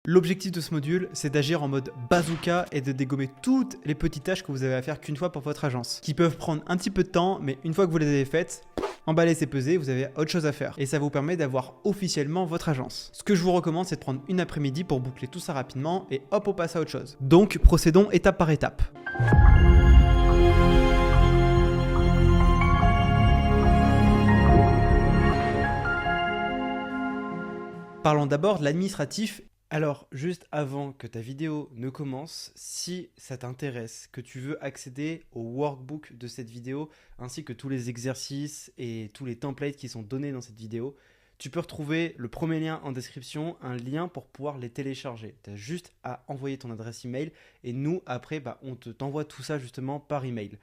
L'objectif de ce module, c'est d'agir en mode bazooka et de dégommer toutes les petites tâches que vous avez à faire qu'une fois pour votre agence, qui peuvent prendre un petit peu de temps, mais une fois que vous les avez faites, emballez, c'est pesé, vous avez autre chose à faire. Et ça vous permet d'avoir officiellement votre agence. Ce que je vous recommande, c'est de prendre une après-midi pour boucler tout ça rapidement et hop, on passe à autre chose. Donc, procédons étape par étape. Parlons d'abord de l'administratif. Alors, juste avant que ta vidéo ne commence, si ça t'intéresse, que tu veux accéder au workbook de cette vidéo, ainsi que tous les exercices et tous les templates qui sont donnés dans cette vidéo, tu peux retrouver le premier lien en description, un lien pour pouvoir les télécharger. Tu as juste à envoyer ton adresse email et nous, après, on t'envoie tout ça justement par email.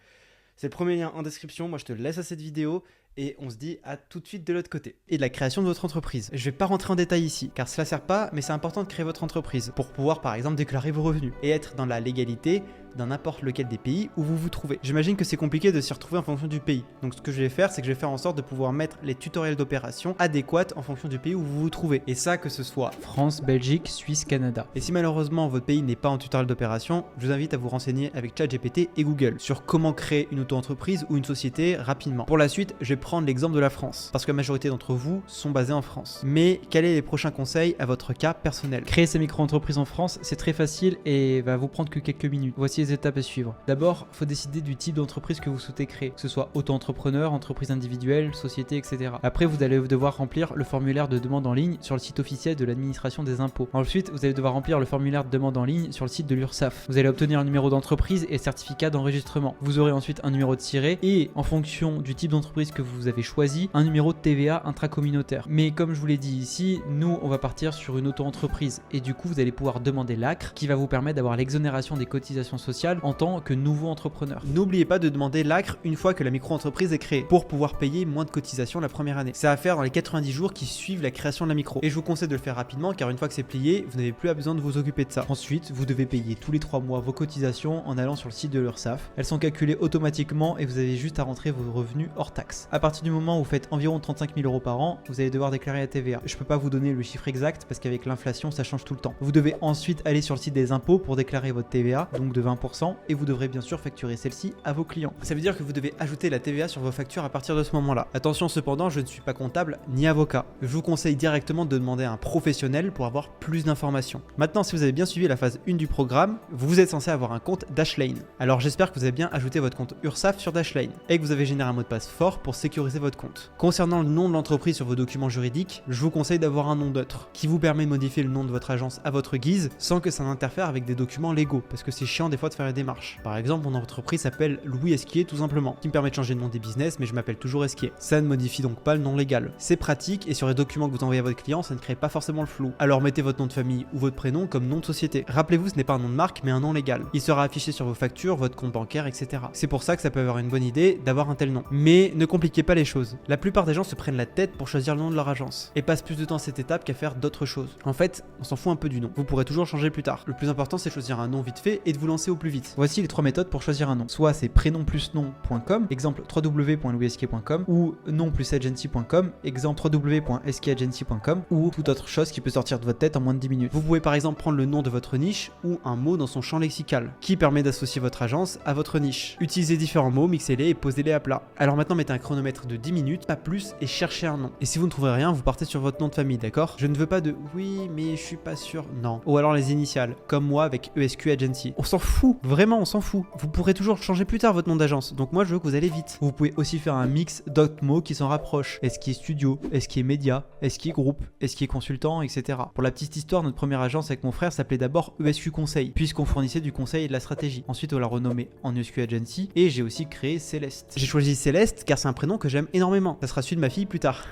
C'est le premier lien en description, moi je te laisse à cette vidéo. Et on se dit à tout de suite de l'autre côté. Et de la création de votre entreprise. Je vais pas rentrer en détail ici, car cela sert pas, mais c'est important de créer votre entreprise pour pouvoir par exemple déclarer vos revenus et être dans la légalité dans n'importe lequel des pays où vous vous trouvez. J'imagine que c'est compliqué de s'y retrouver en fonction du pays. Donc ce que je vais faire, c'est que je vais faire en sorte de pouvoir mettre les tutoriels d'opération adéquats en fonction du pays où vous vous trouvez. Et ça, que ce soit France, Belgique, Suisse, Canada. Et si malheureusement votre pays n'est pas en tutoriel d'opération, je vous invite à vous renseigner avec ChatGPT et Google sur comment créer une auto-entreprise ou une société rapidement. Pour la suite, je vais prendre l'exemple de la France, parce que la majorité d'entre vous sont basés en France. Mais quels sont les prochains conseils à votre cas personnel? Créer sa micro-entreprise en France, c'est très facile et va vous prendre que quelques minutes. Voici les étapes à suivre. D'abord, il faut décider du type d'entreprise que vous souhaitez créer, que ce soit auto-entrepreneur, entreprise individuelle, société, etc. Après, vous allez devoir remplir le formulaire de demande en ligne sur le site officiel de l'administration des impôts. Ensuite, vous allez devoir remplir le formulaire de demande en ligne sur le site de l'URSSAF. Vous allez obtenir un numéro d'entreprise et certificat d'enregistrement. Vous aurez ensuite un numéro de siret et, en fonction du type d'entreprise que vous avez choisi, un numéro de TVA intracommunautaire. Mais comme je vous l'ai dit ici, nous, on va partir sur une auto-entreprise et du coup, vous allez pouvoir demander l'ACRE qui va vous permettre d'avoir l'exonération des cotisations sociales en tant que nouveau entrepreneur. N'oubliez pas de demander l'ACRE une fois que la micro-entreprise est créée pour pouvoir payer moins de cotisations la première année. C'est à faire dans les 90 jours qui suivent la création de la micro. Et je vous conseille de le faire rapidement car une fois que c'est plié, vous n'avez plus besoin de vous occuper de ça. Ensuite, vous devez payer tous les 3 mois vos cotisations en allant sur le site de l'URSSAF. Elles sont calculées automatiquement et vous avez juste à rentrer vos revenus hors taxe. À partir du moment où vous faites environ 35 000 € par an, vous allez devoir déclarer la TVA. Je peux pas vous donner le chiffre exact parce qu'avec l'inflation, ça change tout le temps. Vous devez ensuite aller sur le site des impôts pour déclarer votre TVA, donc de 20%, et vous devrez bien sûr facturer celle-ci à vos clients. Ça veut dire que vous devez ajouter la TVA sur vos factures à partir de ce moment-là. Attention cependant, je ne suis pas comptable ni avocat. Je vous conseille directement de demander à un professionnel pour avoir plus d'informations. Maintenant, si vous avez bien suivi la phase 1 du programme, vous êtes censé avoir un compte Dashlane. Alors j'espère que vous avez bien ajouté votre compte URSSAF sur Dashlane et que vous avez généré un mot de passe fort pour sécuriser votre compte. Concernant le nom de l'entreprise sur vos documents juridiques, je vous conseille d'avoir un nom neutre qui vous permet de modifier le nom de votre agence à votre guise sans que ça n'interfère avec des documents légaux parce que c'est chiant des fois de faire les démarches. Par exemple, mon entreprise s'appelle Louis Esquier tout simplement, qui me permet de changer le nom des business mais je m'appelle toujours Esquier. Ça ne modifie donc pas le nom légal. C'est pratique et sur les documents que vous envoyez à votre client, ça ne crée pas forcément le flou. Alors mettez votre nom de famille ou votre prénom comme nom de société. Rappelez-vous, ce n'est pas un nom de marque mais un nom légal. Il sera affiché sur vos factures, votre compte bancaire, etc. C'est pour ça que ça peut avoir une bonne idée d'avoir un tel nom. Mais ne compliquez pas les choses. La plupart des gens se prennent la tête pour choisir le nom de leur agence et passent plus de temps à cette étape qu'à faire d'autres choses. En fait, on s'en fout un peu du nom. Vous pourrez toujours changer plus tard. Le plus important, c'est choisir un nom vite fait et de vous lancer au plus vite. Voici les 3 méthodes pour choisir un nom. Soit c'est prénom+nom.com, exemple www.louisesquier.com, ou nom+agency.com, exemple www.esquieragency.com, ou toute autre chose qui peut sortir de votre tête en moins de 10 minutes. Vous pouvez par exemple prendre le nom de votre niche ou un mot dans son champ lexical qui permet d'associer votre agence à votre niche. Utilisez différents mots, mixez-les et posez-les à plat. Alors maintenant, mettez un chronomètre de 10 minutes, pas plus, et cherchez un nom. Et si vous ne trouvez rien, vous partez sur votre nom de famille, d'accord? Je ne veux pas de oui, mais je suis pas sûr. Non. Ou alors les initiales, comme moi avec ESQ Agency. On s'en fout, vraiment on s'en fout. Vous pourrez toujours changer plus tard votre nom d'agence, donc moi je veux que vous allez vite. Vous pouvez aussi faire un mix d'autres mots qui s'en rapprochent. Est-ce qui est studio, est-ce qui est média, est-ce qui est groupe, est-ce qui est consultant, etc. Pour la petite histoire, notre première agence avec mon frère s'appelait d'abord ESQ Conseil, puisqu'on fournissait du conseil et de la stratégie. Ensuite on l'a renommé en ESQ Agency et j'ai aussi créé Céleste. J'ai choisi Céleste car c'est un prénom que j'aime énormément. Ça sera celui de ma fille plus tard.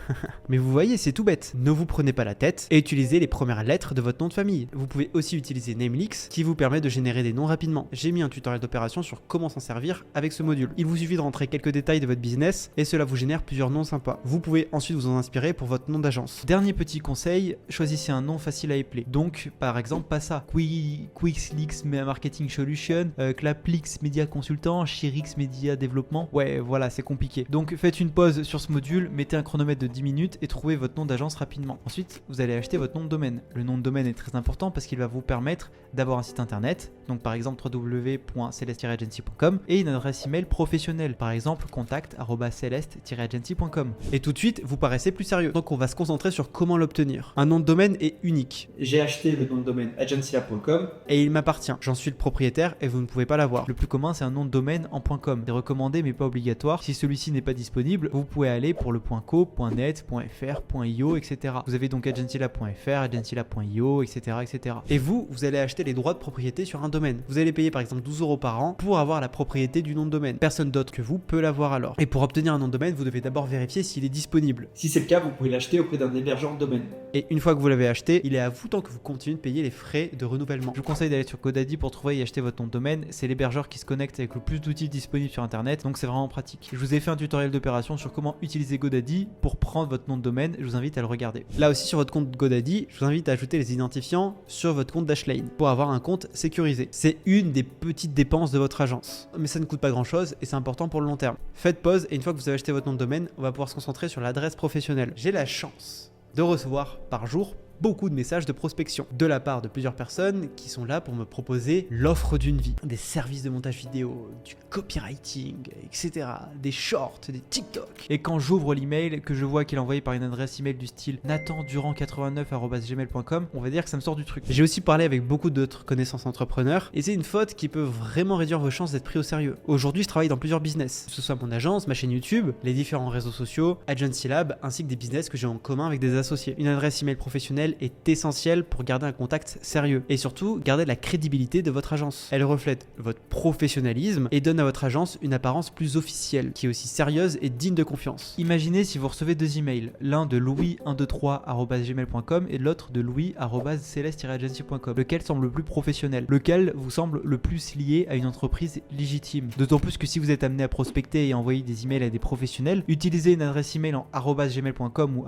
Mais vous voyez, c'est tout bête. Ne vous prenez pas la tête et utilisez les premières lettres de votre nom de famille. Vous pouvez aussi utiliser Namelix qui vous permet de générer des noms rapidement. J'ai mis un tutoriel d'opération sur comment s'en servir avec ce module. Il vous suffit de rentrer quelques détails de votre business et cela vous génère plusieurs noms sympas. Vous pouvez ensuite vous en inspirer pour votre nom d'agence. Dernier petit conseil, choisissez un nom facile à épeler. Donc par exemple pas ça. Quixlix Marketing Solution, Claplix Media Consultant, Chirix Media Développement. Ouais voilà, c'est compliqué. Donc faites Faites une pause sur ce module, mettez un chronomètre de 10 minutes et trouvez votre nom d'agence rapidement. Ensuite, vous allez acheter votre nom de domaine. Le nom de domaine est très important parce qu'il va vous permettre d'avoir un site internet, donc par exemple www.celeste-agency.com et une adresse email professionnelle, par exemple contact@celeste-agency.com. Et tout de suite, vous paraissez plus sérieux. Donc on va se concentrer sur comment l'obtenir. Un nom de domaine est unique. J'ai acheté le nom de domaine agencylab.com et il m'appartient. J'en suis le propriétaire et vous ne pouvez pas l'avoir. Le plus commun, c'est un nom de domaine en .com. C'est recommandé mais pas obligatoire. Si celui-ci n'est pas disponible, vous pouvez aller pour le .co, .net, .fr, .io, etc. Vous avez donc agencylab.fr, agencylab.io, etc., etc. Et vous allez acheter les droits de propriété sur un domaine. Vous allez payer par exemple 12 € par an pour avoir la propriété du nom de domaine. Personne d'autre que vous peut l'avoir alors. Et pour obtenir un nom de domaine, vous devez d'abord vérifier s'il est disponible. Si c'est le cas, vous pouvez l'acheter auprès d'un hébergeur de domaine. Et une fois que vous l'avez acheté, il est à vous tant que vous continuez de payer les frais de renouvellement. Je vous conseille d'aller sur GoDaddy pour trouver et acheter votre nom de domaine. C'est l'hébergeur qui se connecte avec le plus d'outils disponibles sur internet, donc c'est vraiment pratique. Je vous ai fait un tutoriel d'opération sur comment utiliser GoDaddy pour prendre votre nom de domaine. Je vous invite à le regarder. Là aussi sur votre compte GoDaddy, je vous invite à ajouter les identifiants sur votre compte Dashlane pour avoir un compte sécurisé. C'est une des petites dépenses de votre agence, mais ça ne coûte pas grand chose et c'est important pour le long terme. Faites pause et une fois que vous avez acheté votre nom de domaine, on va pouvoir se concentrer sur l'adresse professionnelle. J'ai la chance de recevoir par jour beaucoup de messages de prospection de la part de plusieurs personnes qui sont là pour me proposer l'offre d'une vie, des services de montage vidéo, du copywriting, etc., des shorts, des TikTok. Et quand j'ouvre l'email, que je vois qu'il est envoyé par une adresse email du style nathandurand89@gmail.com, on va dire que ça me sort du truc. J'ai aussi parlé avec beaucoup d'autres connaissances entrepreneurs et c'est une faute qui peut vraiment réduire vos chances d'être pris au sérieux. Aujourd'hui, je travaille dans plusieurs business, que ce soit mon agence, ma chaîne YouTube, les différents réseaux sociaux, Agencylab, ainsi que des business que j'ai en commun avec des associés. Une adresse email professionnelle est essentielle pour garder un contact sérieux et surtout garder la crédibilité de votre agence. Elle reflète votre professionnalisme et donne à votre agence une apparence plus officielle, qui est aussi sérieuse et digne de confiance. Imaginez si vous recevez deux emails, l'un de louis123@gmail.com et l'autre de louis@celeste-agency.com. Lequel semble le plus professionnel? Lequel vous semble le plus lié à une entreprise légitime? D'autant plus que si vous êtes amené à prospecter et envoyer des emails à des professionnels, utilisez une adresse email en @gmail.com ou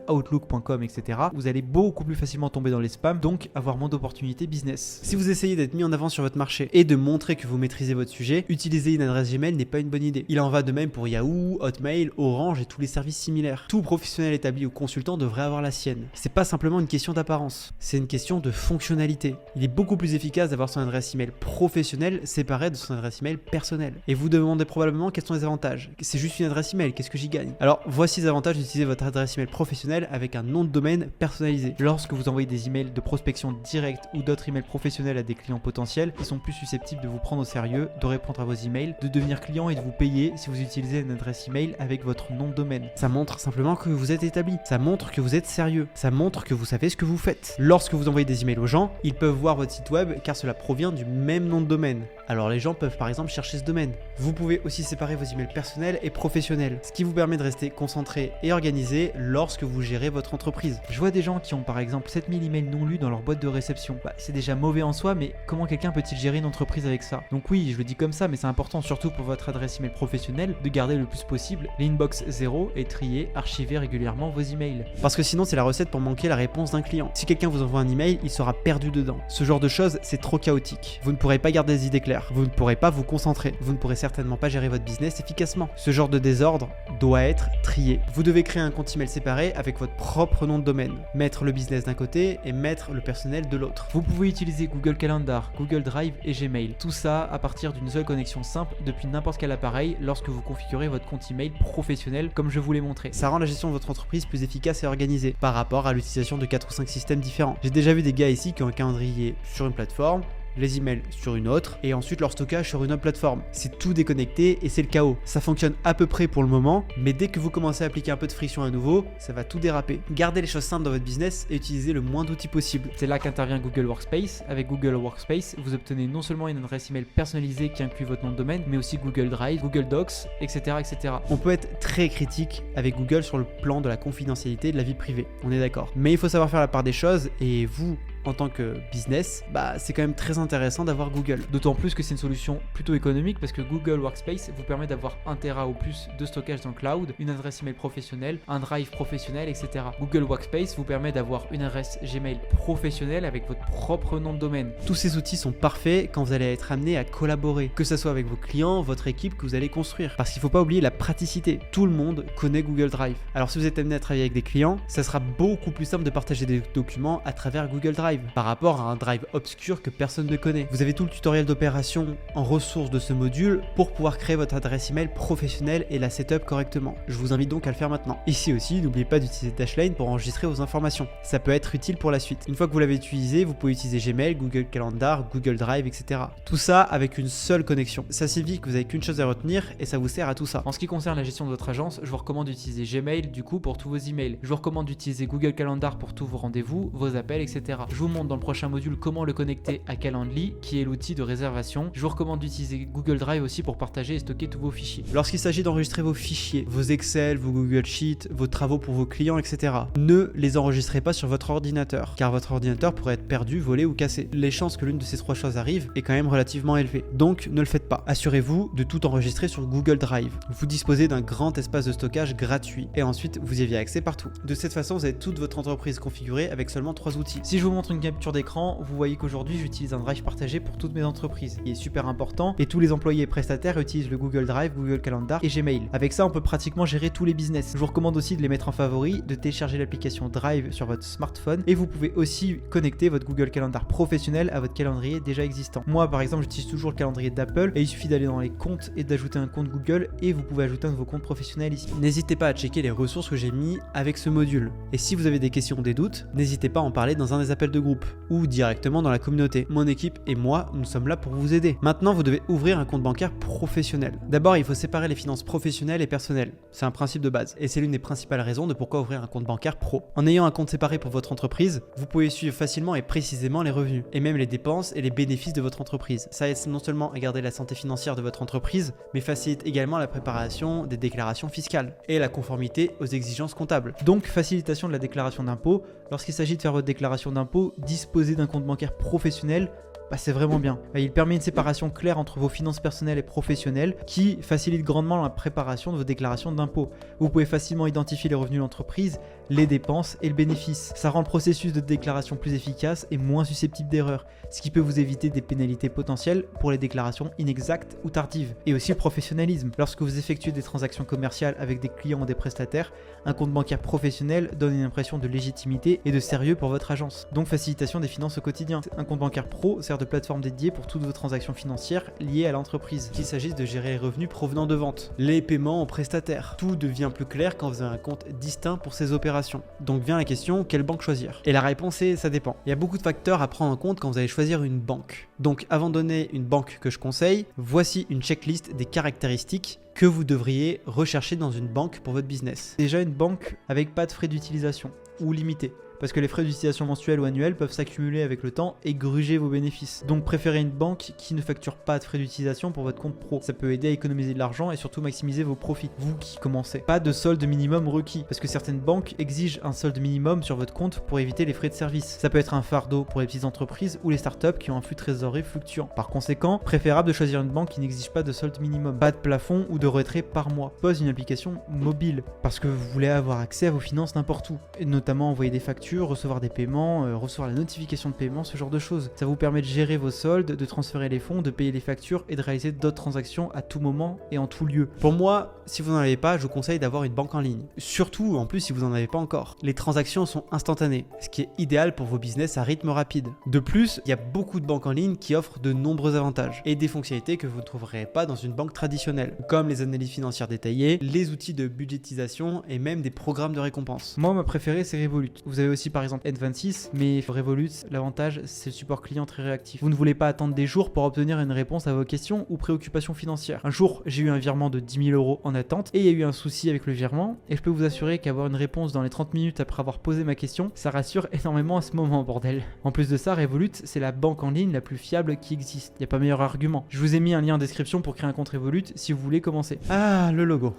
@outlook.com, etc. Vous allez beaucoup plus facilement tomber dans les spams, donc avoir moins d'opportunités business. Si vous essayez d'être mis en avant sur votre marché et de montrer que vous maîtrisez votre sujet, utiliser une adresse Gmail n'est pas une bonne idée. Il en va de même pour Yahoo, Hotmail, Orange et tous les services similaires. Tout professionnel établi ou consultant devrait avoir la sienne. C'est pas simplement une question d'apparence, c'est une question de fonctionnalité. Il est beaucoup plus efficace d'avoir son adresse email professionnelle séparée de son adresse email personnelle. Et vous demandez probablement quels sont les avantages. C'est juste une adresse email, qu'est-ce que j'y gagne? Alors voici les avantages d'utiliser votre adresse email professionnelle avec un nom de domaine personnalisé. Lorsque vous envoyez des emails de prospection directe ou d'autres emails professionnels à des clients potentiels, ils sont plus susceptibles de vous prendre au sérieux, de répondre à vos emails, de devenir client et de vous payer si vous utilisez une adresse email avec votre nom de domaine. Ça montre simplement que vous êtes établi, ça montre que vous êtes sérieux, ça montre que vous savez ce que vous faites. Lorsque vous envoyez des emails aux gens, ils peuvent voir votre site web car cela provient du même nom de domaine. Alors les gens peuvent par exemple chercher ce domaine. Vous pouvez aussi séparer vos emails personnels et professionnels, ce qui vous permet de rester concentré et organisé lorsque vous gérez votre entreprise. Je vois des gens qui ont par exemple 7000 emails non lus dans leur boîte de réception. C'est déjà mauvais en soi, mais comment quelqu'un peut-il gérer une entreprise avec ça? Donc oui, je le dis comme ça, mais c'est important surtout pour votre adresse email professionnelle de garder le plus possible l'inbox 0 et trier, archiver régulièrement vos emails. Parce que sinon c'est la recette pour manquer la réponse d'un client. Si quelqu'un vous envoie un email, il sera perdu dedans. Ce genre de choses, c'est trop chaotique. Vous ne pourrez pas garder des idées claires, vous ne pourrez pas vous concentrer, vous ne pourrez certainement pas gérer votre business efficacement. Ce genre de désordre doit être trié. Vous devez créer un compte email séparé avec votre propre nom de domaine, mettre le business d'un côté et mettre le personnel de l'autre. Vous pouvez utiliser Google Calendar, Google Drive et Gmail. Tout ça à partir d'une seule connexion simple depuis n'importe quel appareil lorsque vous configurez votre compte email professionnel comme je vous l'ai montré. Ça rend la gestion de votre entreprise plus efficace et organisée par rapport à l'utilisation de 4 ou 5 systèmes différents. J'ai déjà vu des gars ici qui ont un calendrier sur une plateforme, les emails sur une autre et ensuite leur stockage sur une autre plateforme. C'est tout déconnecté et c'est le chaos. Ça fonctionne à peu près pour le moment, mais dès que vous commencez à appliquer un peu de friction à nouveau, ça va tout déraper. Gardez les choses simples dans votre business et utilisez le moins d'outils possible. C'est là qu'intervient Google Workspace. Avec Google Workspace, vous obtenez non seulement une adresse email personnalisée qui inclut votre nom de domaine, mais aussi Google Drive, Google Docs, etc., etc. On peut être très critique avec Google sur le plan de la confidentialité et de la vie privée, on est d'accord. Mais il faut savoir faire la part des choses et vous, en tant que business, c'est quand même très intéressant d'avoir Google. D'autant plus que c'est une solution plutôt économique parce que Google Workspace vous permet d'avoir 1 Tera ou plus de stockage dans le cloud, une adresse email professionnelle, un drive professionnel, etc. Google Workspace vous permet d'avoir une adresse Gmail professionnelle avec votre propre nom de domaine. Tous ces outils sont parfaits quand vous allez être amené à collaborer, que ce soit avec vos clients, votre équipe que vous allez construire. Parce qu'il ne faut pas oublier la praticité. Tout le monde connaît Google Drive. Alors si vous êtes amené à travailler avec des clients, ça sera beaucoup plus simple de partager des documents à travers Google Drive par rapport à un drive obscur que personne ne connaît. Vous avez tout le tutoriel d'opération en ressources de ce module pour pouvoir créer votre adresse email professionnelle et la setup correctement. Je vous invite donc à le faire maintenant. Ici aussi, n'oubliez pas d'utiliser Dashlane pour enregistrer vos informations. Ça peut être utile pour la suite. Une fois que vous l'avez utilisé, vous pouvez utiliser Gmail, Google Calendar, Google Drive, etc. Tout ça avec une seule connexion. Ça signifie que vous n'avez qu'une chose à retenir et ça vous sert à tout ça. En ce qui concerne la gestion de votre agence, je vous recommande d'utiliser Gmail du coup pour tous vos emails. Je vous recommande d'utiliser Google Calendar pour tous vos rendez-vous, vos appels, etc. Je vous montre dans le prochain module comment le connecter à Calendly, qui est l'outil de réservation. Je vous recommande d'utiliser Google Drive aussi pour partager et stocker tous vos fichiers. Lorsqu'il s'agit d'enregistrer vos fichiers, vos Excel, vos Google Sheets, vos travaux pour vos clients, etc., ne les enregistrez pas sur votre ordinateur, car votre ordinateur pourrait être perdu, volé ou cassé. Les chances que l'une de ces trois choses arrive est quand même relativement élevée. Donc ne le faites pas. Assurez-vous de tout enregistrer sur Google Drive. Vous disposez d'un grand espace de stockage gratuit et ensuite vous y avez accès partout. De cette façon, vous avez toute votre entreprise configurée avec seulement 3 outils. Si je vous montre une capture d'écran, vous voyez qu'aujourd'hui j'utilise un drive partagé pour toutes mes entreprises. Il est super important et tous les employés et prestataires utilisent le Google Drive, Google Calendar et Gmail. Avec ça, on peut pratiquement gérer tous les business. Je vous recommande aussi de les mettre en favori, de télécharger l'application Drive sur votre smartphone et vous pouvez aussi connecter votre Google Calendar professionnel à votre calendrier déjà existant. Moi, par exemple, j'utilise toujours le calendrier d'Apple et il suffit d'aller dans les comptes et d'ajouter un compte Google et vous pouvez ajouter un de vos comptes professionnels ici. N'hésitez pas à checker les ressources que j'ai mis avec ce module. Et si vous avez des questions ou des doutes, n'hésitez pas à en parler dans un des appels de groupe ou directement dans la communauté. Mon équipe et moi, nous sommes là pour vous aider. Maintenant, vous devez ouvrir un compte bancaire professionnel. D'abord, il faut séparer les finances professionnelles et personnelles. C'est un principe de base et c'est l'une des principales raisons de pourquoi ouvrir un compte bancaire pro. En ayant un compte séparé pour votre entreprise, vous pouvez suivre facilement et précisément les revenus et même les dépenses et les bénéfices de votre entreprise. Ça aide non seulement à garder la santé financière de votre entreprise, mais facilite également la préparation des déclarations fiscales et la conformité aux exigences comptables. Donc, facilitation de la déclaration d'impôt. Lorsqu'il s'agit de faire votre déclaration d'impôt, disposer d'un compte bancaire professionnel, c'est vraiment bien. Il permet une séparation claire entre vos finances personnelles et professionnelles qui facilite grandement la préparation de vos déclarations d'impôt. Vous pouvez facilement identifier les revenus de l'entreprise, les dépenses et le bénéfice. Ça rend le processus de déclaration plus efficace et moins susceptible d'erreurs, ce qui peut vous éviter des pénalités potentielles pour les déclarations inexactes ou tardives. Et aussi le professionnalisme. Lorsque vous effectuez des transactions commerciales avec des clients ou des prestataires, un compte bancaire professionnel donne une impression de légitimité et de sérieux pour votre agence. Donc facilitation des finances au quotidien. Un compte bancaire pro sert de plateforme dédiée pour toutes vos transactions financières liées à l'entreprise, qu'il s'agisse de gérer les revenus provenant de ventes, les paiements aux prestataires. Tout devient plus clair quand vous avez un compte distinct pour ces opérations. Donc vient la question, quelle banque choisir? Et la réponse est, ça dépend. Il y a beaucoup de facteurs à prendre en compte quand vous allez choisir une banque. Donc avant de donner une banque que je conseille, voici une checklist des caractéristiques que vous devriez rechercher dans une banque pour votre business. Déjà une banque avec pas de frais d'utilisation ou limités. Parce que les frais d'utilisation mensuels ou annuels peuvent s'accumuler avec le temps et gruger vos bénéfices. Donc préférez une banque qui ne facture pas de frais d'utilisation pour votre compte pro. Ça peut aider à économiser de l'argent et surtout maximiser vos profits, vous qui commencez. Pas de solde minimum requis, parce que certaines banques exigent un solde minimum sur votre compte pour éviter les frais de service. Ça peut être un fardeau pour les petites entreprises ou les startups qui ont un flux de trésorerie fluctuant. Par conséquent, préférable de choisir une banque qui n'exige pas de solde minimum, pas de plafond ou de retrait par mois. Pose une application mobile, parce que vous voulez avoir accès à vos finances n'importe où, et notamment envoyer des factures, recevoir des paiements, recevoir la notification de paiement, ce genre de choses. Ça vous permet de gérer vos soldes, de transférer les fonds, de payer les factures et de réaliser d'autres transactions à tout moment et en tout lieu. Pour moi, si vous n'en avez pas, je vous conseille d'avoir une banque en ligne. Surtout, en plus, si vous n'en avez pas encore. Les transactions sont instantanées, ce qui est idéal pour vos business à rythme rapide. De plus, il y a beaucoup de banques en ligne qui offrent de nombreux avantages et des fonctionnalités que vous ne trouverez pas dans une banque traditionnelle, comme les analyses financières détaillées, les outils de budgétisation et même des programmes de récompense. Moi, ma préférée, c'est Revolut. Vous avez aussi par exemple N26, mais Revolut, l'avantage, c'est le support client très réactif. Vous ne voulez pas attendre des jours pour obtenir une réponse à vos questions ou préoccupations financières. Un jour, j'ai eu un virement de 10 000 € en attente et il y a eu un souci avec le virement et je peux vous assurer qu'avoir une réponse dans les 30 minutes après avoir posé ma question, ça rassure énormément à ce moment, bordel. En plus de ça, Revolut, c'est la banque en ligne la plus fiable qui existe. Il n'y a pas meilleur argument. Je vous ai mis un lien en description pour créer un compte Revolut si vous voulez commencer. Ah, le logo.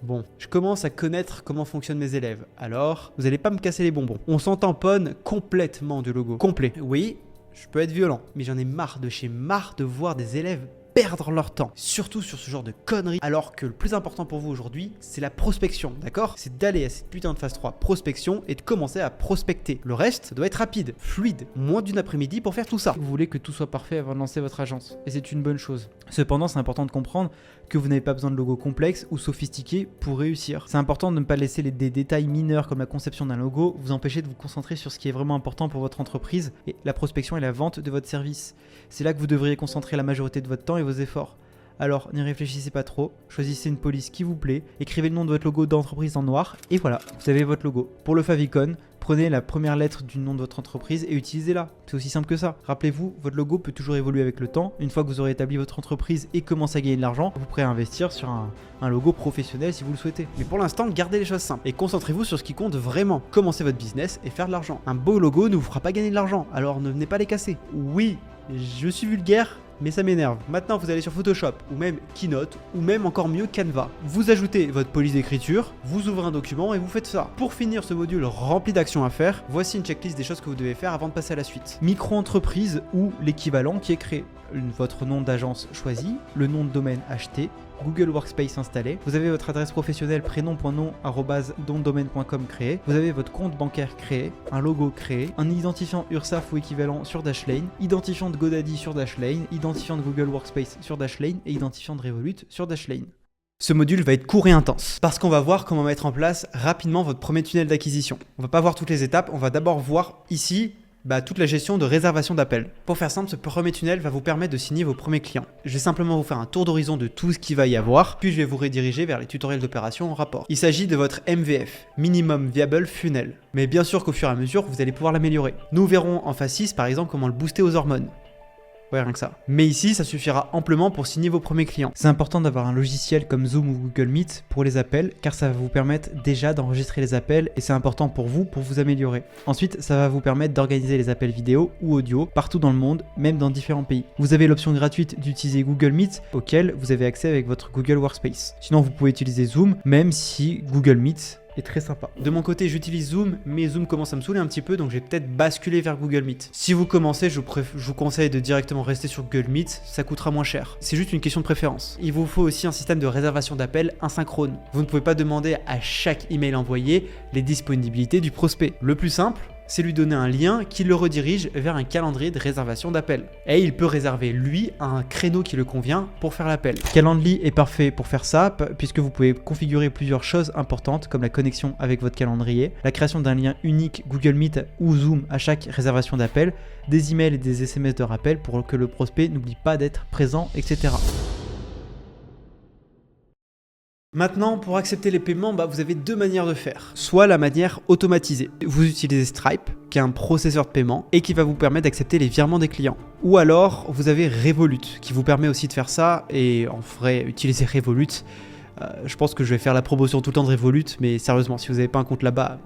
Bon, je commence à connaître comment fonctionnent mes élèves, alors vous allez pas me casser les bonbons. On s'en tamponne complètement du logo. Complet. Oui, je peux être violent, mais j'en ai marre de voir des élèves perdre leur temps, surtout sur ce genre de conneries, alors que le plus important pour vous aujourd'hui, c'est la prospection, d'accord? C'est d'aller à cette putain de phase 3 prospection et de commencer à prospecter. Le reste, ça doit être rapide, fluide, moins d'une après-midi pour faire tout ça. Vous voulez que tout soit parfait avant de lancer votre agence, et c'est une bonne chose. Cependant, c'est important de comprendre que vous n'avez pas besoin de logo complexe ou sophistiqué pour réussir. C'est important de ne pas laisser des détails mineurs comme la conception d'un logo vous empêcher de vous concentrer sur ce qui est vraiment important pour votre entreprise et la prospection et la vente de votre service. C'est là que vous devriez concentrer la majorité de votre temps et vos efforts. Alors n'y réfléchissez pas trop, choisissez une police qui vous plaît, écrivez le nom de votre logo d'entreprise en noir et voilà, vous avez votre logo. Pour le favicon, prenez la première lettre du nom de votre entreprise et utilisez-la. C'est aussi simple que ça. Rappelez-vous, votre logo peut toujours évoluer avec le temps. Une fois que vous aurez établi votre entreprise et commencé à gagner de l'argent, vous pourrez investir sur un logo professionnel si vous le souhaitez. Mais pour l'instant, gardez les choses simples et concentrez-vous sur ce qui compte vraiment. Commencez votre business et faire de l'argent. Un beau logo ne vous fera pas gagner de l'argent, alors ne venez pas les casser. Oui, je suis vulgaire, mais ça m'énerve. Maintenant, vous allez sur Photoshop, ou même Keynote, ou même encore mieux Canva. Vous ajoutez votre police d'écriture, vous ouvrez un document et vous faites ça. Pour finir ce module rempli d'actions à faire, voici une checklist des choses que vous devez faire avant de passer à la suite. Micro-entreprise ou l'équivalent qui est créé. Votre nom d'agence choisi, le nom de domaine acheté, Google Workspace installé, vous avez votre adresse professionnelle prénom.nom@domdomaine.com créé, vous avez votre compte bancaire créé, un logo créé, un identifiant URSAF ou équivalent sur Dashlane, identifiant de GoDaddy sur Dashlane, identifiant de Google Workspace sur Dashlane et identifiant de Revolut sur Dashlane. Ce module va être court et intense parce qu'on va voir comment mettre en place rapidement votre premier tunnel d'acquisition. On va pas voir toutes les étapes, on va d'abord voir ici toute la gestion de réservation d'appels. Pour faire simple, ce premier tunnel va vous permettre de signer vos premiers clients. Je vais simplement vous faire un tour d'horizon de tout ce qu'il va y avoir, puis je vais vous rediriger vers les tutoriels d'opération en rapport. Il s'agit de votre MVF, Minimum Viable Funnel. Mais bien sûr qu'au fur et à mesure, vous allez pouvoir l'améliorer. Nous verrons en phase 6 par exemple comment le booster aux hormones. Ouais, rien que ça. Mais ici, ça suffira amplement pour signer vos premiers clients. C'est important d'avoir un logiciel comme Zoom ou Google Meet pour les appels, car ça va vous permettre déjà d'enregistrer les appels et c'est important pour vous améliorer. Ensuite, ça va vous permettre d'organiser les appels vidéo ou audio partout dans le monde, même dans différents pays. Vous avez l'option gratuite d'utiliser Google Meet, auquel vous avez accès avec votre Google Workspace. Sinon, vous pouvez utiliser Zoom, même si Google Meet est très sympa. De mon côté, j'utilise Zoom, mais Zoom commence à me saouler un petit peu, donc je vais peut-être basculer vers Google Meet. Si vous commencez, je vous conseille de directement rester sur Google Meet, ça coûtera moins cher. C'est juste une question de préférence. Il vous faut aussi un système de réservation d'appels asynchrone. Vous ne pouvez pas demander à chaque email envoyé les disponibilités du prospect. Le plus simple, c'est lui donner un lien qui le redirige vers un calendrier de réservation d'appel. Et il peut réserver lui un créneau qui le convient pour faire l'appel. Calendly est parfait pour faire ça, puisque vous pouvez configurer plusieurs choses importantes comme la connexion avec votre calendrier, la création d'un lien unique Google Meet ou Zoom à chaque réservation d'appel, des emails et des SMS de rappel pour que le prospect n'oublie pas d'être présent, etc. Maintenant, pour accepter les paiements, vous avez deux manières de faire. Soit la manière automatisée. Vous utilisez Stripe, qui est un processeur de paiement, et qui va vous permettre d'accepter les virements des clients. Ou alors, vous avez Revolut, qui vous permet aussi de faire ça, et en vrai, utilisez Revolut. Je pense que je vais faire la promotion tout le temps de Revolut, mais sérieusement, si vous n'avez pas un compte là-bas,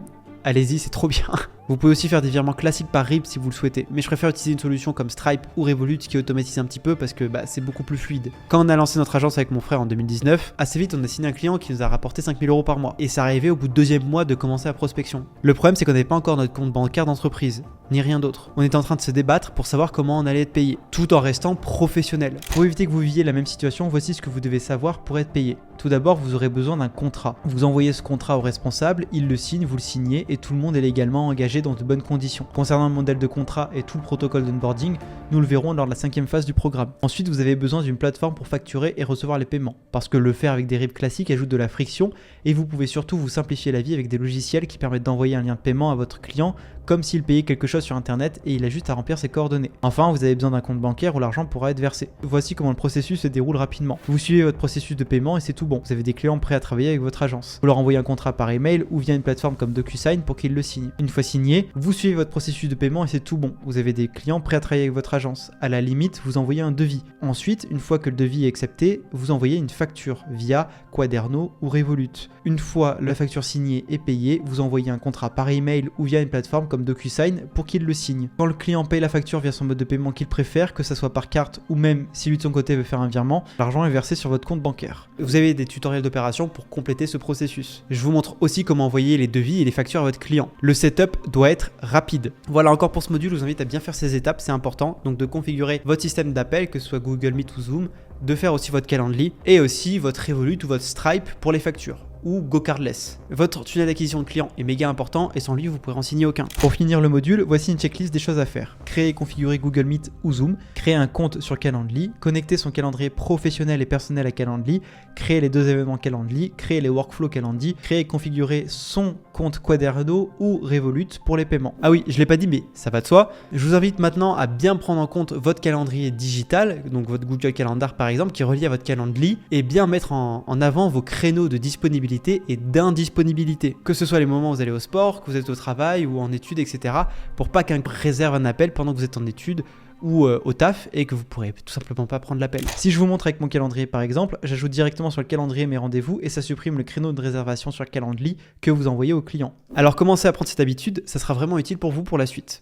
allez-y, c'est trop bien. Vous pouvez aussi faire des virements classiques par RIB si vous le souhaitez, mais je préfère utiliser une solution comme Stripe ou Revolut qui automatise un petit peu parce que c'est beaucoup plus fluide. Quand on a lancé notre agence avec mon frère en 2019, assez vite on a signé un client qui nous a rapporté 5 000 € par mois. Et ça arrivait au bout du 2e mois de commencer la prospection. Le problème c'est qu'on n'avait pas encore notre compte bancaire d'entreprise, ni rien d'autre. On était en train de se débattre pour savoir comment on allait être payé, tout en restant professionnel. Pour éviter que vous viviez la même situation, voici ce que vous devez savoir pour être payé. Tout d'abord, vous aurez besoin d'un contrat. Vous envoyez ce contrat au responsable, il le signe, vous le signez et tout le monde est légalement engagé dans de bonnes conditions. Concernant le modèle de contrat et tout le protocole d'onboarding, nous le verrons lors de la 5e phase du programme. Ensuite, vous avez besoin d'une plateforme pour facturer et recevoir les paiements, parce que le faire avec des RIB classiques ajoute de la friction et vous pouvez surtout vous simplifier la vie avec des logiciels qui permettent d'envoyer un lien de paiement à votre client comme s'il payait quelque chose sur internet et il a juste à remplir ses coordonnées. Enfin, vous avez besoin d'un compte bancaire où l'argent pourra être versé. Voici comment le processus se déroule rapidement. Vous suivez votre processus de paiement et c'est tout bon. Vous avez des clients prêts à travailler avec votre agence. Vous leur envoyez un contrat par email ou via une plateforme comme DocuSign pour qu'ils le signent. Une fois signé, vous suivez votre processus de paiement et c'est tout bon. Vous avez des clients prêts à travailler avec votre agence. agence. À la limite, vous envoyez un devis. Ensuite, une fois que le devis est accepté, vous envoyez une facture via Quaderno ou Revolut. Une fois la facture signée et payée, vous envoyez un contrat par email ou via une plateforme comme DocuSign pour qu'il le signe. Quand le client paye la facture via son mode de paiement qu'il préfère, que ce soit par carte ou même si lui de son côté veut faire un virement, l'argent est versé sur votre compte bancaire. Vous avez des tutoriels d'opération pour compléter ce processus. Je vous montre aussi comment envoyer les devis et les factures à votre client. Le setup doit être rapide. Voilà encore pour ce module, je vous invite à bien faire ces étapes, c'est important. Donc de configurer votre système d'appel, que ce soit Google Meet ou Zoom, de faire aussi votre Calendly et aussi votre Revolut ou votre Stripe pour les factures, ou GoCardless. Votre tunnel d'acquisition de clients est méga important et sans lui vous pourrez en signer aucun. Pour finir le module, voici une checklist des choses à faire. Créer et configurer Google Meet ou Zoom, créer un compte sur Calendly, connecter son calendrier professionnel et personnel à Calendly, créer les 2 événements Calendly, créer les workflows Calendly, créer et configurer son compte Quaderno ou Revolut pour les paiements. Ah oui, je l'ai pas dit mais ça va de soi. Je vous invite maintenant à bien prendre en compte votre calendrier digital, donc votre Google Calendar par exemple, qui est relié à votre Calendly, et bien mettre en avant vos créneaux de disponibilité et d'indisponibilité. Que ce soit les moments où vous allez au sport, que vous êtes au travail ou en études, etc. Pour pas qu'un réserve un appel pendant que vous êtes en études ou au taf et que vous pourrez tout simplement pas prendre l'appel. Si je vous montre avec mon calendrier par exemple, j'ajoute directement sur le calendrier mes rendez-vous et ça supprime le créneau de réservation sur Calendly que vous envoyez au client. Alors commencez à prendre cette habitude, ça sera vraiment utile pour vous pour la suite.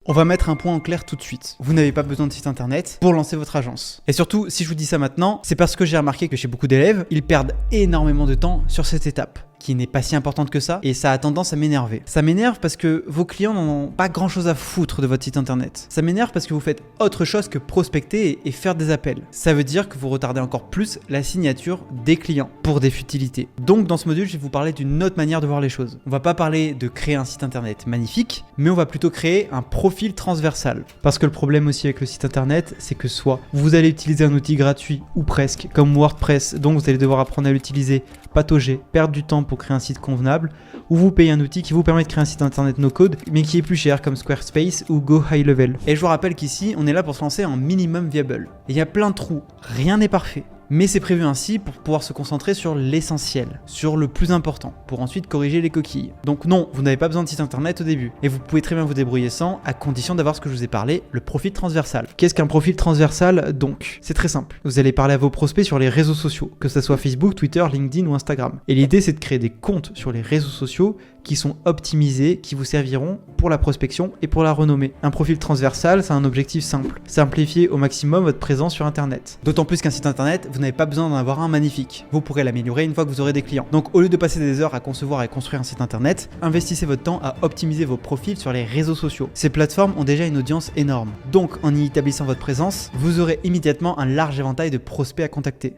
On va mettre un point en clair tout de suite. Vous n'avez pas besoin de site internet pour lancer votre agence. Et surtout, si je vous dis ça maintenant, c'est parce que j'ai remarqué que chez beaucoup d'élèves, ils perdent énormément de temps sur cette étape, qui n'est pas si importante que ça, et ça a tendance à m'énerver. Ça m'énerve parce que vos clients n'en ont pas grand chose à foutre de votre site internet. Ça m'énerve parce que vous faites autre chose que prospecter et faire des appels. Ça veut dire que vous retardez encore plus la signature des clients pour des futilités. Donc dans ce module, je vais vous parler d'une autre manière de voir les choses. On va pas parler de créer un site internet magnifique, mais on va plutôt créer un profil transversal. Parce que le problème aussi avec le site internet, c'est que soit vous allez utiliser un outil gratuit ou presque, comme WordPress, donc vous allez devoir apprendre à l'utiliser, patauger, perdre du temps pour créer un site convenable, ou vous payez un outil qui vous permet de créer un site internet no code, mais qui est plus cher comme Squarespace ou Go High Level. Et je vous rappelle qu'ici, on est là pour se lancer en minimum viable. Et il y a plein de trous, rien n'est parfait. Mais c'est prévu ainsi pour pouvoir se concentrer sur l'essentiel, sur le plus important, pour ensuite corriger les coquilles. Donc non, vous n'avez pas besoin de site internet au début, et vous pouvez très bien vous débrouiller sans, à condition d'avoir ce que je vous ai parlé, le profil transversal. Qu'est-ce qu'un profil transversal donc? C'est très simple. Vous allez parler à vos prospects sur les réseaux sociaux, que ce soit Facebook, Twitter, LinkedIn ou Instagram. Et l'idée c'est de créer des comptes sur les réseaux sociaux qui sont optimisés, qui vous serviront pour la prospection et pour la renommée. Un profil transversal, c'est un objectif simple. Simplifier au maximum votre présence sur internet. D'autant plus qu'un site internet, vous n'avez pas besoin d'en avoir un magnifique. Vous pourrez l'améliorer une fois que vous aurez des clients. Donc au lieu de passer des heures à concevoir et construire un site internet, investissez votre temps à optimiser vos profils sur les réseaux sociaux. Ces plateformes ont déjà une audience énorme. Donc en y établissant votre présence, vous aurez immédiatement un large éventail de prospects à contacter.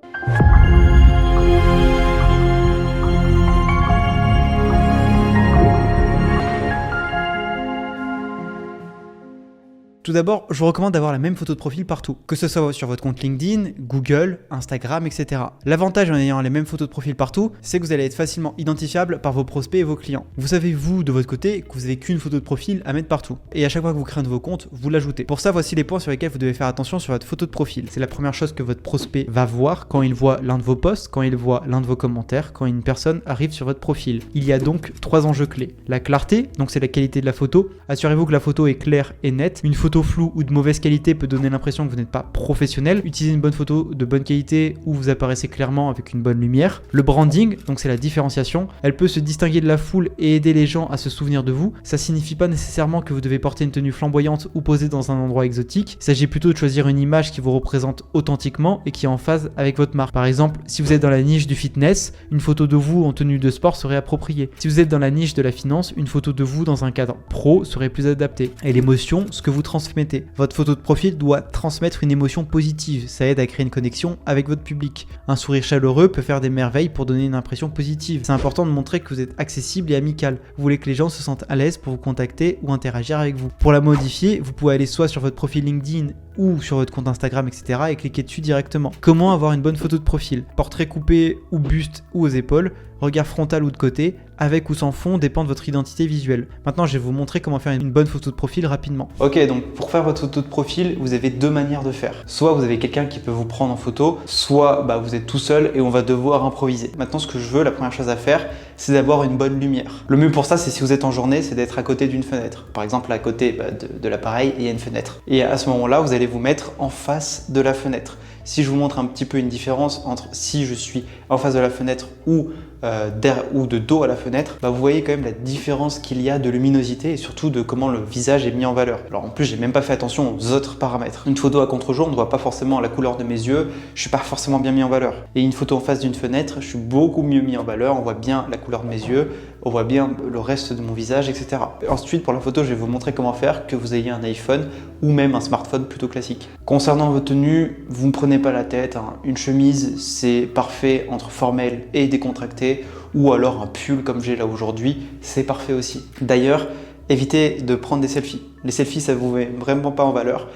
Tout d'abord, je vous recommande d'avoir la même photo de profil partout, que ce soit sur votre compte LinkedIn, Google, Instagram, etc. L'avantage en ayant les mêmes photos de profil partout, c'est que vous allez être facilement identifiable par vos prospects et vos clients. Vous savez, vous, de votre côté, que vous n'avez qu'une photo de profil à mettre partout. Et à chaque fois que vous créez un nouveau compte, vous l'ajoutez. Pour ça, voici les points sur lesquels vous devez faire attention sur votre photo de profil. C'est la première chose que votre prospect va voir quand il voit l'un de vos posts, quand il voit l'un de vos commentaires, quand une personne arrive sur votre profil. Il y a donc 3 enjeux clés. La clarté, donc c'est la qualité de la photo. Assurez-vous que la photo est claire et nette. Une photo floue ou de mauvaise qualité peut donner l'impression que vous n'êtes pas professionnel. Utilisez une bonne photo de bonne qualité où vous apparaissez clairement avec une bonne lumière. Le branding, donc c'est la différenciation. Elle peut se distinguer de la foule et aider les gens à se souvenir de vous. Ça signifie pas nécessairement que vous devez porter une tenue flamboyante ou poser dans un endroit exotique. Il s'agit plutôt de choisir une image qui vous représente authentiquement et qui est en phase avec votre marque. Par exemple, si vous êtes dans la niche du fitness, une photo de vous en tenue de sport serait appropriée. Si vous êtes dans la niche de la finance, une photo de vous dans un cadre pro serait plus adaptée. Et l'émotion, ce que vous transmettez. Votre photo de profil doit transmettre une émotion positive, ça aide à créer une connexion avec votre public. Un sourire chaleureux peut faire des merveilles pour donner une impression positive. C'est important de montrer que vous êtes accessible et amical. Vous voulez que les gens se sentent à l'aise pour vous contacter ou interagir avec vous. Pour la modifier, vous pouvez aller soit sur votre profil LinkedIn ou sur votre compte Instagram, etc. et cliquer dessus directement. Comment avoir une bonne photo de profil? Portrait coupé ou buste ou aux épaules, regard frontal ou de côté, avec ou sans fond dépend de votre identité visuelle. Maintenant, je vais vous montrer comment faire une bonne photo de profil rapidement. Ok, donc pour faire votre photo de profil, vous avez 2 manières de faire. Soit vous avez quelqu'un qui peut vous prendre en photo, soit vous êtes tout seul et on va devoir improviser. Maintenant, ce que je veux, la première chose à faire, c'est d'avoir une bonne lumière. Le mieux pour ça, c'est si vous êtes en journée, c'est d'être à côté d'une fenêtre. Par exemple, à côté de l'appareil, il y a une fenêtre. Et à ce moment-là, vous allez vous mettre en face de la fenêtre. Si je vous montre un petit peu une différence entre si je suis en face de la fenêtre ou de dos à la fenêtre, vous voyez quand même la différence qu'il y a de luminosité et surtout de comment le visage est mis en valeur. Alors en plus, j'ai même pas fait attention aux autres paramètres. Une photo à contre-jour, on ne voit pas forcément la couleur de mes yeux, je suis pas forcément bien mis en valeur. Et une photo en face d'une fenêtre, je suis beaucoup mieux mis en valeur, on voit bien la couleur de mes yeux, on voit bien le reste de mon visage, etc. Ensuite, pour la photo, je vais vous montrer comment faire, que vous ayez un iPhone ou même un smartphone plutôt classique. Concernant vos tenues, vous ne prenez pas la tête, hein. Une chemise, c'est parfait entre formel et décontracté, ou alors un pull comme j'ai là aujourd'hui, c'est parfait aussi. D'ailleurs, évitez de prendre des selfies. Les selfies, ça vous met vraiment pas en valeur.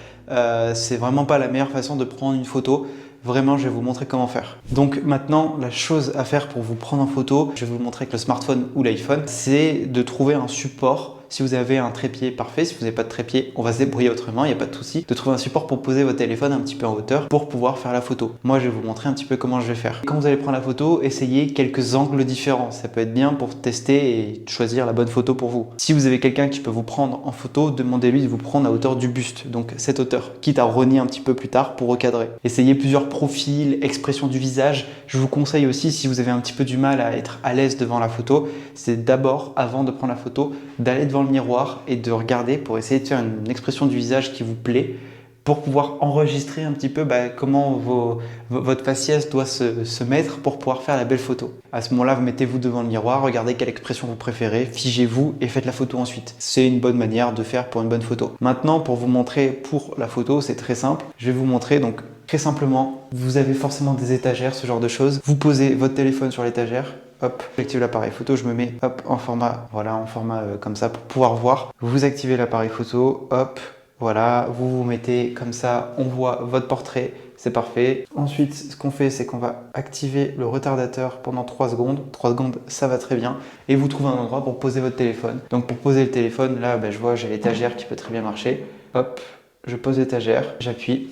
C'est vraiment pas la meilleure façon de prendre une photo. Vraiment, je vais vous montrer comment faire. Donc maintenant, la chose à faire pour vous prendre en photo, je vais vous montrer avec le smartphone ou l'iPhone, c'est de trouver un support. Si vous avez un trépied, parfait. Si vous n'avez pas de trépied, on va se débrouiller autrement, il n'y a pas de souci. De trouver un support pour poser votre téléphone un petit peu en hauteur pour pouvoir faire la photo. Moi, je vais vous montrer un petit peu comment je vais faire. Quand vous allez prendre la photo, essayez quelques angles différents. Ça peut être bien pour tester et choisir la bonne photo pour vous. Si vous avez quelqu'un qui peut vous prendre en photo, demandez-lui de vous prendre à hauteur du buste, donc cette hauteur, quitte à renier un petit peu plus tard pour recadrer. Essayez plusieurs profils, expressions du visage. Je vous conseille aussi, si vous avez un petit peu du mal à être à l'aise devant la photo, c'est d'abord, avant de prendre la photo, d'aller devant le miroir et de regarder pour essayer de faire une expression du visage qui vous plaît pour pouvoir enregistrer un petit peu comment votre faciès doit se mettre pour pouvoir faire la belle photo. À ce moment-là, vous mettez-vous devant le miroir, regardez quelle expression vous préférez, figez-vous et faites la photo ensuite. C'est une bonne manière de faire pour une bonne photo. Maintenant, pour vous montrer pour la photo, c'est très simple. Je vais vous montrer donc très simplement, vous avez forcément des étagères, ce genre de choses. Vous posez votre téléphone sur l'étagère. Hop, j'active l'appareil photo, je me mets en format, comme ça pour pouvoir voir. Vous activez l'appareil photo, hop, voilà, vous vous mettez comme ça, on voit votre portrait, c'est parfait. Ensuite, ce qu'on fait, c'est qu'on va activer le retardateur pendant 3 secondes. 3 secondes, ça va très bien. Et vous trouvez un endroit pour poser votre téléphone. Donc pour poser le téléphone, là, je vois, j'ai l'étagère qui peut très bien marcher. Hop, je pose l'étagère, j'appuie.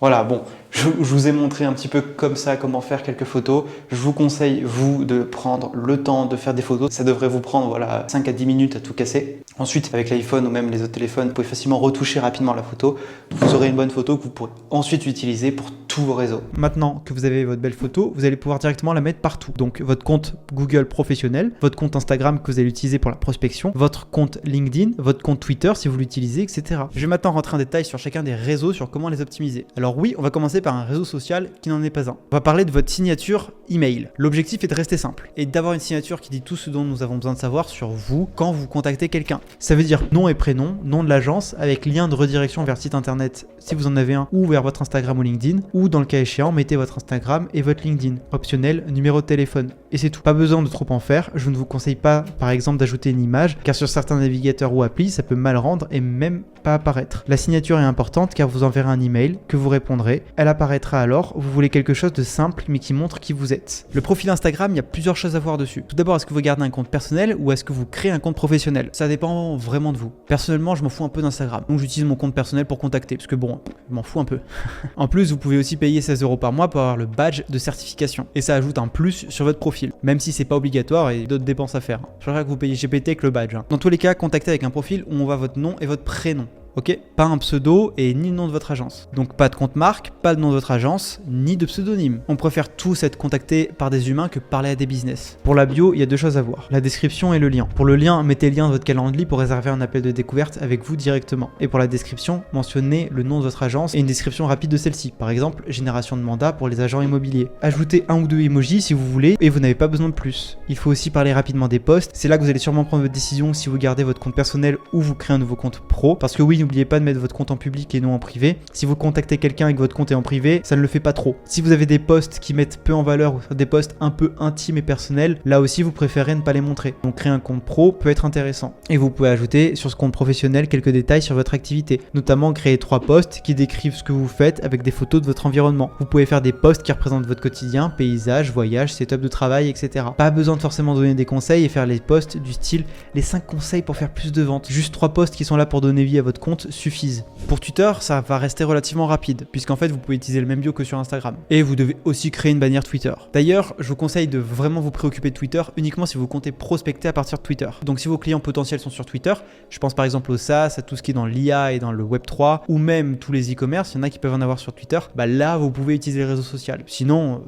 Voilà, bon, je vous ai montré un petit peu comme ça comment faire quelques photos. Je vous conseille, vous, de prendre le temps de faire des photos. Ça devrait vous prendre 5 à 10 minutes à tout casser. Ensuite, avec l'iPhone ou même les autres téléphones, vous pouvez facilement retoucher rapidement la photo. Vous aurez une bonne photo que vous pourrez ensuite utiliser pour tous vos réseaux. Maintenant que vous avez votre belle photo, vous allez pouvoir directement la mettre partout. Donc votre compte Google professionnel, votre compte Instagram que vous allez utiliser pour la prospection, votre compte LinkedIn, votre compte Twitter si vous l'utilisez, etc. Je vais maintenant rentrer en détail sur chacun des réseaux, sur comment les optimiser. Alors oui, on va commencer par un réseau social qui n'en est pas un. On va parler de votre signature email. L'objectif est de rester simple et d'avoir une signature qui dit tout ce dont nous avons besoin de savoir sur vous quand vous contactez quelqu'un. Ça veut dire nom et prénom, nom de l'agence avec lien de redirection vers le site internet si vous en avez un ou vers votre Instagram ou LinkedIn, ou dans le cas échéant, mettez votre Instagram et votre LinkedIn. Optionnel, numéro de téléphone. Et c'est tout. Pas besoin de trop en faire. Je ne vous conseille pas, par exemple, d'ajouter une image, car sur certains navigateurs ou applis, ça peut mal rendre et même pas apparaître. La signature est importante car vous enverrez un email que vous répondrez. Elle apparaîtra alors. Vous voulez quelque chose de simple mais qui montre qui vous êtes. Le profil Instagram, il y a plusieurs choses à voir dessus. Tout d'abord, est-ce que vous gardez un compte personnel ou est-ce que vous créez un compte professionnel? Ça dépend vraiment de vous. Personnellement, je m'en fous un peu d'Instagram. Donc j'utilise mon compte personnel pour contacter parce que bon, je m'en fous un peu. En plus, vous pouvez aussi payer 16 € par mois pour avoir le badge de certification. Et ça ajoute un plus sur votre profil, même si c'est pas obligatoire et d'autres dépenses à faire. Je crois que vous payez GPT avec le badge. Dans tous les cas, contactez avec un profil où on voit votre nom et votre prénom. Ok, pas un pseudo et ni le nom de votre agence. Donc pas de compte marque, pas de nom de votre agence, ni de pseudonyme. On préfère tous être contactés par des humains que parler à des business. Pour la bio, il y a 2 choses à voir, la description et le lien. Pour le lien, mettez le lien de votre calendrier pour réserver un appel de découverte avec vous directement. Et pour la description, mentionnez le nom de votre agence et une description rapide de celle-ci. Par exemple, génération de mandat pour les agents immobiliers. Ajoutez 1 ou 2 emojis si vous voulez et vous n'avez pas besoin de plus. Il faut aussi parler rapidement des posts. C'est là que vous allez sûrement prendre votre décision si vous gardez votre compte personnel ou vous créez un nouveau compte pro. Parce que oui, n'oubliez pas de mettre votre compte en public et non en privé. Si vous contactez quelqu'un et que votre compte est en privé, ça ne le fait pas trop. Si vous avez des posts qui mettent peu en valeur ou des posts un peu intimes et personnels, là aussi vous préférez ne pas les montrer. Donc créer un compte pro peut être intéressant. Et vous pouvez ajouter sur ce compte professionnel quelques détails sur votre activité. Notamment créer 3 posts qui décrivent ce que vous faites avec des photos de votre environnement. Vous pouvez faire des posts qui représentent votre quotidien, paysage, voyage, setup de travail, etc. Pas besoin de forcément donner des conseils et faire les posts du style les 5 conseils pour faire plus de ventes. Juste 3 posts qui sont là pour donner vie à votre compte comptes suffisent. Pour Twitter, ça va rester relativement rapide, puisqu'en fait vous pouvez utiliser le même bio que sur Instagram. Et vous devez aussi créer une bannière Twitter. D'ailleurs, je vous conseille de vraiment vous préoccuper de Twitter uniquement si vous comptez prospecter à partir de Twitter. Donc si vos clients potentiels sont sur Twitter, je pense par exemple au SaaS, à tout ce qui est dans l'IA et dans le Web3, ou même tous les e-commerce, il y en a qui peuvent en avoir sur Twitter, là vous pouvez utiliser les réseaux sociaux. Sinon,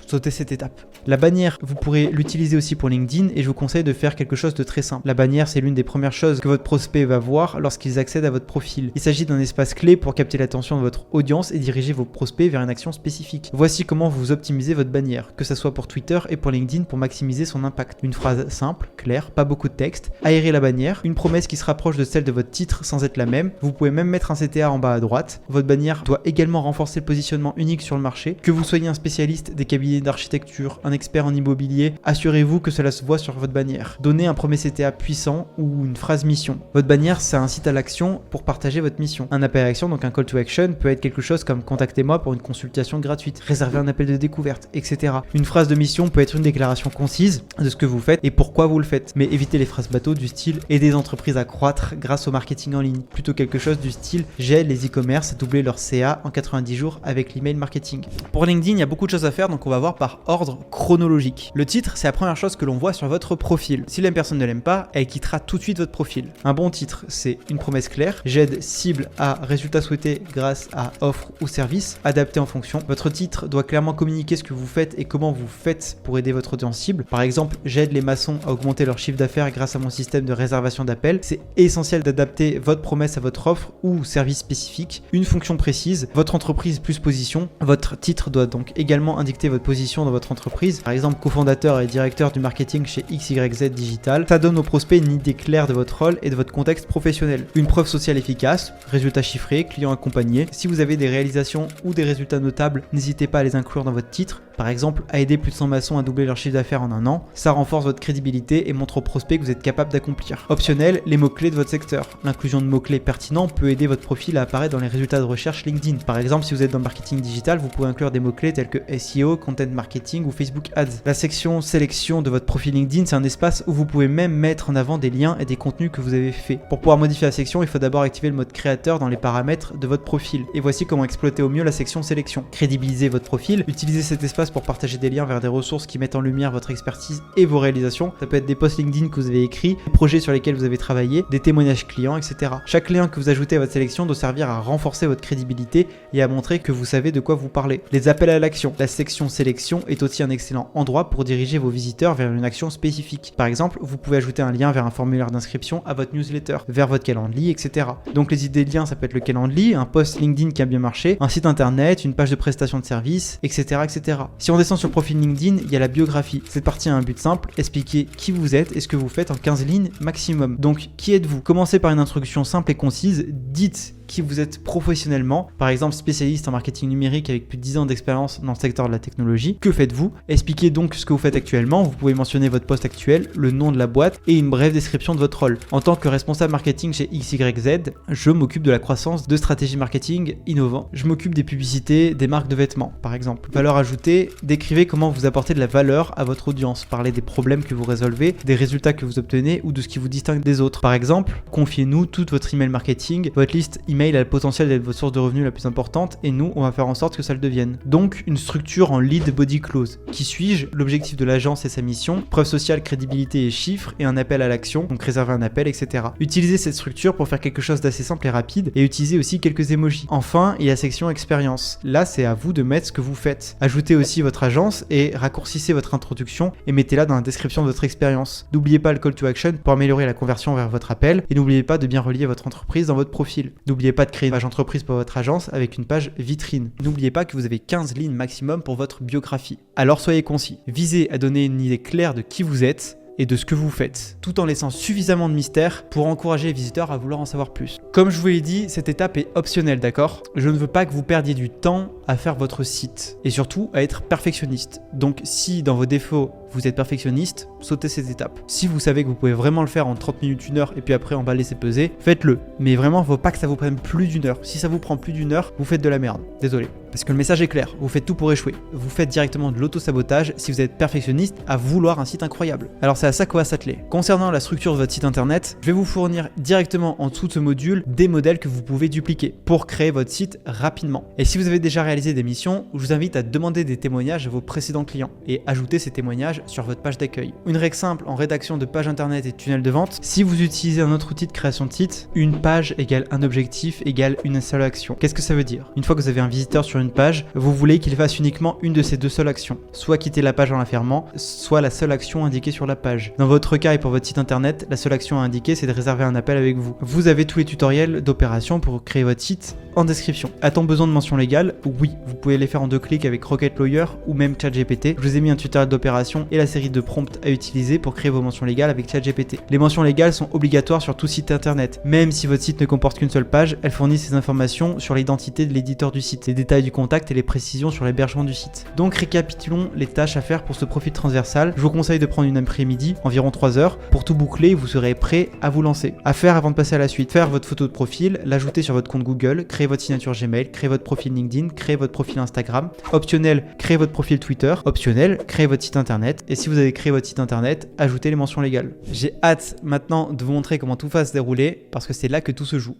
sautez cette étape. La bannière, vous pourrez l'utiliser aussi pour LinkedIn et je vous conseille de faire quelque chose de très simple. La bannière, c'est l'une des premières choses que votre prospect va voir lorsqu'ils accèdent à votre profil. Il s'agit d'un espace clé pour capter l'attention de votre audience et diriger vos prospects vers une action spécifique. Voici comment vous optimisez votre bannière, que ce soit pour Twitter et pour LinkedIn pour maximiser son impact. Une phrase simple, claire, pas beaucoup de texte, aérer la bannière, une promesse qui se rapproche de celle de votre titre sans être la même. Vous pouvez même mettre un CTA en bas à droite. Votre bannière doit également renforcer le positionnement unique sur le marché. Que vous soyez un spécialiste des cabinets d'architecture, un expert en immobilier, assurez-vous que cela se voit sur votre bannière. Donnez un premier CTA puissant ou une phrase mission. Votre bannière, ça incite à l'action pour partager votre mission. Un appel à l'action, donc un call to action, peut être quelque chose comme contactez-moi pour une consultation gratuite, réservez un appel de découverte, etc. Une phrase de mission peut être une déclaration concise de ce que vous faites et pourquoi vous le faites. Mais évitez les phrases bateaux du style aider les entreprises à croître grâce au marketing en ligne. Plutôt quelque chose du style j'aide les e-commerce à doubler leur CA en 90 jours avec l'email marketing. Pour LinkedIn, il y a beaucoup de choses à faire, donc on va voir par ordre chronologique. Le titre, c'est la première chose que l'on voit sur votre profil. Si la personne ne l'aime pas, elle quittera tout de suite votre profil. Un bon titre, c'est une promesse claire. J'aide cible à résultats souhaités grâce à offre ou service, adapté en fonction. Votre titre doit clairement communiquer ce que vous faites et comment vous faites pour aider votre audience cible. Par exemple, j'aide les maçons à augmenter leur chiffre d'affaires grâce à mon système de réservation d'appels. C'est essentiel d'adapter votre promesse à votre offre ou service spécifique. Une fonction précise, votre entreprise plus position. Votre titre doit donc également indiquer votre position dans votre entreprise. Par exemple, cofondateur et directeur du marketing chez XYZ Digital. Ça donne aux prospects une idée claire de votre rôle et de votre contexte professionnel. Une preuve sociale efficace, résultats chiffrés, clients accompagnés. Si vous avez des réalisations ou des résultats notables, n'hésitez pas à les inclure dans votre titre. Par exemple, à aider plus de 100 maçons à doubler leur chiffre d'affaires en un an. Ça renforce votre crédibilité et montre aux prospects que vous êtes capable d'accomplir. Optionnel, les mots-clés de votre secteur. L'inclusion de mots-clés pertinents peut aider votre profil à apparaître dans les résultats de recherche LinkedIn. Par exemple, si vous êtes dans le marketing digital, vous pouvez inclure des mots-clés tels que SEO, content marketing ou Facebook Ads. La section sélection de votre profil LinkedIn, c'est un espace où vous pouvez même mettre en avant des liens et des contenus que vous avez fait. Pour pouvoir modifier la section, il faut d'abord activer le mode créateur dans les paramètres de votre profil. Et voici comment exploiter au mieux la section sélection. Crédibiliser votre profil, utilisez cet espace pour partager des liens vers des ressources qui mettent en lumière votre expertise et vos réalisations. Ça peut être des posts LinkedIn que vous avez écrits, des projets sur lesquels vous avez travaillé, des témoignages clients, etc. Chaque lien que vous ajoutez à votre sélection doit servir à renforcer votre crédibilité et à montrer que vous savez de quoi vous parlez. Les appels à l'action. La section sélection est aussi un excellent endroit pour diriger vos visiteurs vers une action spécifique. Par exemple, vous pouvez ajouter un lien vers un formulaire d'inscription à votre newsletter, vers votre calendrier, etc. Donc les idées de liens, ça peut être le calendrier, un post LinkedIn qui a bien marché, un site internet, une page de prestation de service, etc., etc. Si on descend sur le profil LinkedIn, il y a la biographie. Cette partie a un but simple, expliquer qui vous êtes et ce que vous faites en 15 lignes maximum. Donc, qui êtes-vous? Commencez par une introduction simple et concise, dites qui vous êtes professionnellement, par exemple spécialiste en marketing numérique avec plus de 10 ans d'expérience dans le secteur de la technologie. Que faites-vous? Expliquez donc ce que vous faites actuellement, vous pouvez mentionner votre poste actuel, le nom de la boîte et une brève description de votre rôle. En tant que responsable marketing chez XYZ, je m'occupe de la croissance de stratégies marketing innovants. Je m'occupe des publicités, des marques de vêtements, par exemple. Valeur ajoutée, décrivez comment vous apportez de la valeur à votre audience, parlez des problèmes que vous résolvez, des résultats que vous obtenez ou de ce qui vous distingue des autres. Par exemple, confiez-nous tout votre email marketing, votre liste email a le potentiel d'être votre source de revenus la plus importante et nous, on va faire en sorte que ça le devienne. Donc, une structure en lead body clause. Qui suis-je? L'objectif de l'agence et sa mission, preuve sociale, crédibilité et chiffres et un appel à l'action, donc réserver un appel, etc. Utilisez cette structure pour faire quelque chose d'assez simple et rapide et utilisez aussi quelques emojis. Enfin, il y a la section expérience. Là, c'est à vous de mettre ce que vous faites. Ajoutez aussi votre agence et raccourcissez votre introduction et mettez-la dans la description de votre expérience. N'oubliez pas le call to action pour améliorer la conversion vers votre appel et n'oubliez pas de bien relier votre entreprise dans votre profil. N'oubliez pas de créer une page entreprise pour votre agence avec une page vitrine. N'oubliez pas que vous avez 15 lignes maximum pour votre biographie. Alors soyez concis. Visez à donner une idée claire de qui vous êtes et de ce que vous faites, tout en laissant suffisamment de mystère pour encourager les visiteurs à vouloir en savoir plus. Comme je vous l'ai dit, cette étape est optionnelle, d'accord? Je ne veux pas que vous perdiez du temps à faire votre site et surtout à être perfectionniste. Donc si dans vos défauts, vous êtes perfectionniste, sautez ces étapes. Si vous savez que vous pouvez vraiment le faire en 30 minutes, 1 heure et puis après emballer laisser peser, faites-le. Mais vraiment, il ne faut pas que ça vous prenne plus d'1 heure. Si ça vous prend plus d'1 heure, vous faites de la merde. Désolé. Parce que le message est clair, vous faites tout pour échouer. Vous faites directement de l'auto-sabotage si vous êtes perfectionniste à vouloir un site incroyable. Alors c'est à ça qu'on va s'atteler. Concernant la structure de votre site internet, je vais vous fournir directement en dessous de ce module des modèles que vous pouvez dupliquer pour créer votre site rapidement. Et si vous avez déjà réalisé des missions, je vous invite à demander des témoignages à vos précédents clients et ajouter ces témoignages sur votre page d'accueil. Une règle simple en rédaction de page internet et de tunnel de vente, si vous utilisez un autre outil de création de site, une page égale un objectif égale une seule action. Qu'est-ce que ça veut dire? Une fois que vous avez un visiteur sur une page, vous voulez qu'il fasse uniquement une de ces deux seules actions, soit quitter la page en la fermant, soit la seule action indiquée sur la page. Dans votre cas et pour votre site internet, la seule action à indiquer, c'est de réserver un appel avec vous. Vous avez tous les tutoriels d'opération pour créer votre site en description. A-t-on besoin de mentions légales? Oui, vous pouvez les faire en 2 clics avec Rocket Lawyer ou même ChatGPT. Je vous ai mis un tutoriel d'opération et la série de prompts à utiliser pour créer vos mentions légales avec ChatGPT. Les mentions légales sont obligatoires sur tout site internet. Même si votre site ne comporte qu'une seule page, elles fournissent des informations sur l'identité de l'éditeur du site, les détails du contact et les précisions sur l'hébergement du site. Donc récapitulons les tâches à faire pour ce profil transversal. Je vous conseille de prendre une après-midi, environ 3 heures. Pour tout boucler, vous serez prêt à vous lancer. À faire avant de passer à la suite: faire votre photo de profil, l'ajouter sur votre compte Google, créer votre signature Gmail, créer votre profil LinkedIn, créer votre profil Instagram. Optionnel, créer votre profil Twitter. Optionnel, créer votre site internet. Et si vous avez créé votre site internet, ajoutez les mentions légales. J'ai hâte maintenant de vous montrer comment tout va se dérouler parce que c'est là que tout se joue.